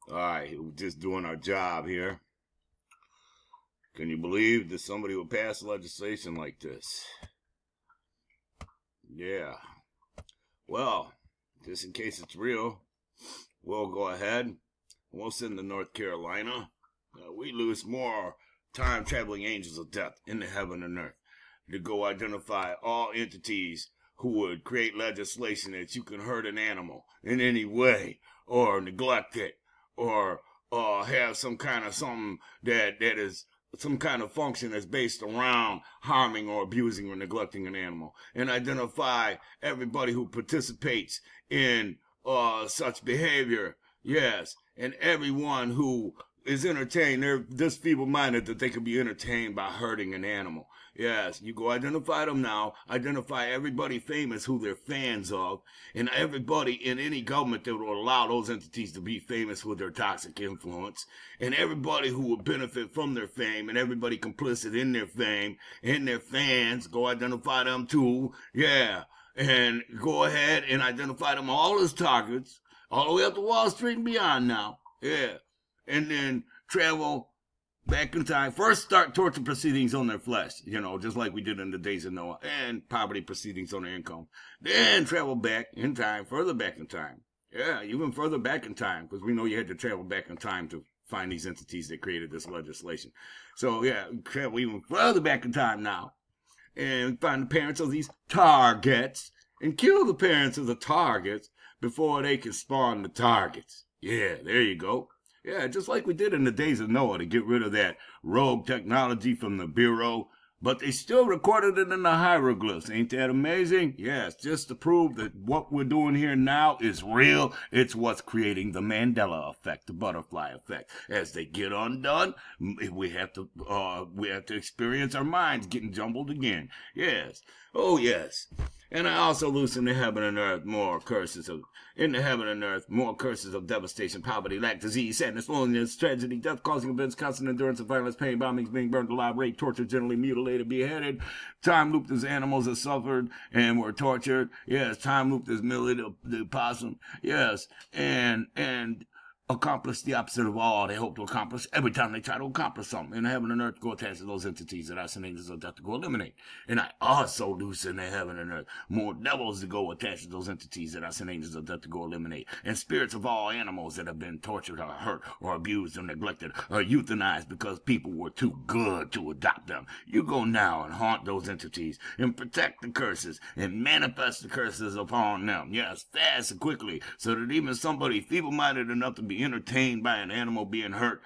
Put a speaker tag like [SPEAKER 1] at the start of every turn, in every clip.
[SPEAKER 1] Alright, we're just doing our job here. Can you believe that somebody would pass legislation like this? Yeah. Well, just in case it's real, we'll go ahead. We'll send to North Carolina. We lose more time-traveling angels of death in the heaven and earth to go identify all entities who would create legislation that you can hurt an animal in any way or neglect it or have some kind of something that is some kind of function that's based around harming or abusing or neglecting an animal, and identify everybody who participates in such behavior. Yes, and everyone who is entertained, they're this feeble-minded that they could be entertained by hurting an animal. Yes, you go identify them now, identify everybody famous who they're fans of, and everybody in any government that will allow those entities to be famous with their toxic influence, and everybody who will benefit from their fame, and everybody complicit in their fame, and their fans, go identify them too. Yeah, and go ahead and identify them all as targets, all the way up to Wall Street and beyond now. Yeah. And then travel back in time. First, start torture proceedings on their flesh, just like we did in the days of Noah, and poverty proceedings on their income. Then travel back in time, further back in time. Yeah, even further back in time, because we know you had to travel back in time to find these entities that created this legislation. So, yeah, travel even further back in time now, and find the parents of these targets, and kill the parents of the targets before they can spawn the targets. Yeah, there you go. Yeah, just like we did in the days of Noah to get rid of that rogue technology from Nibiru, but they still recorded it in the hieroglyphs. Ain't that amazing? Yes, just to prove that what we're doing here now is real. It's what's creating the Mandela effect, the butterfly effect. As they get undone, we have to experience our minds getting jumbled again. Yes. Oh, yes. And I also loose in the heaven and earth more curses of devastation, poverty, lack, disease, sadness, loneliness, tragedy, death, causing events, constant endurance of violence, pain, bombings, being burned alive, raped, tortured, generally mutilated, beheaded. Time looped as animals that suffered and were tortured. Yes, time looped as Millie the opossum. Yes, and accomplish the opposite of all they hope to accomplish every time they try to accomplish something. In heaven and earth, go attach to those entities that I send angels of death to go eliminate. And I also loose in the heaven and earth more devils to go attach to those entities that I send angels of death to go eliminate. And spirits of all animals that have been tortured or hurt or abused or neglected or euthanized because people were too good to adopt them. You go now and haunt those entities and protect the curses and manifest the curses upon them. Yes, fast and quickly, so that even somebody feeble-minded enough to be entertained by an animal being hurt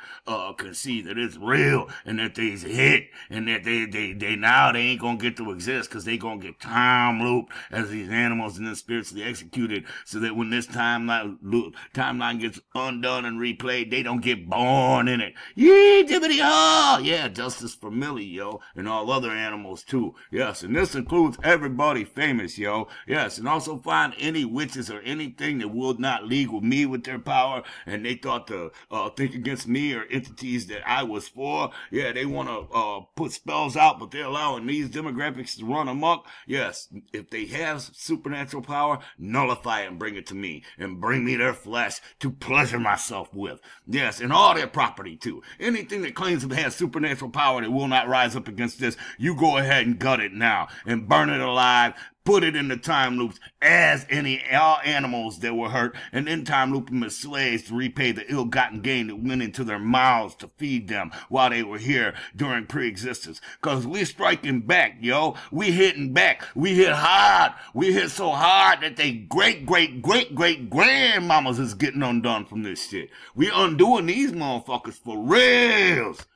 [SPEAKER 1] can see that it's real and that they's hit and that they ain't gonna get to exist because they gonna get time looped as these animals and then spiritually executed, so that when this timeline gets undone and replayed, they don't get born in it. Yee, dibbity, ah! Yeah, justice for Millie, yo, and all other animals too. Yes, and this includes everybody famous, yo. Yes, and also find any witches or anything that will not league with me with their power, and they thought to think against me or entities that I was for. Yeah, they want to put spells out, but they're allowing these demographics to run amok. Yes, if they have supernatural power, nullify it and bring it to me, and bring me their flesh to pleasure myself with. Yes, and all their property too. Anything that claims to have supernatural power that will not rise up against this, you go ahead and gut it now and burn it alive. Put it in the time loops as all animals that were hurt, and then time loop them as slaves to repay the ill-gotten gain that went into their mouths to feed them while they were here during pre-existence. Cause we striking back, yo. We hitting back. We hit hard. We hit so hard that they great-great-great-great-grandmamas is getting undone from this shit. We undoing these motherfuckers for reals.